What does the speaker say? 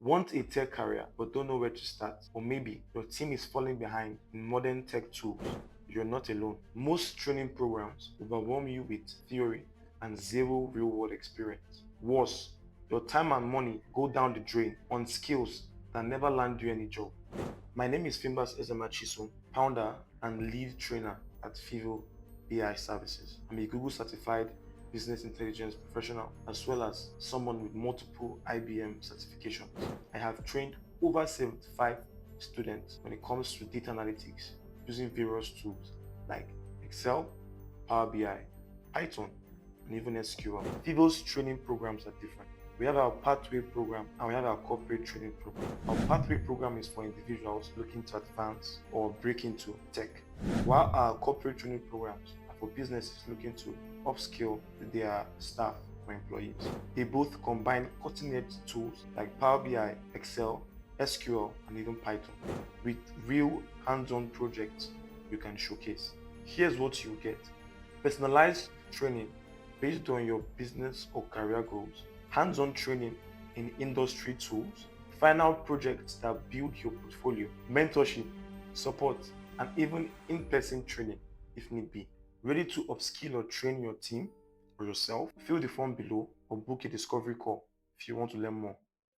Want a tech career but don't know where to start? Or maybe your team is falling behind in modern tech tools? You're not alone. Most training programs overwhelm you with theory and zero real world experience. Worse, your time and money go down the drain on skills that never land you any job. My name is Fimbas Ezemachiso, founder and lead trainer at FIVO BI Services. I'm a Google certified business intelligence professional as well as someone with multiple IBM certifications. I have trained over 75 students when it comes to data analytics using various tools like Excel, Power BI, Python, and even SQL. FIVO's training programs are different. We have our pathway program and we have our corporate training program. Our pathway program is for individuals looking to advance or break into tech, while our corporate training programs are for businesses looking to upskill their staff or employees. They both combine cutting-edge tools like Power BI, Excel, SQL, and even Python with real hands-on projects you can showcase. Here's what you get: personalized training based on your business or career goals, hands-on training in industry tools, final projects that build your portfolio, mentorship, support, and even in-person training if need be. Ready to upskill or train your team or yourself? Fill the form below or book a discovery call if you want to learn more.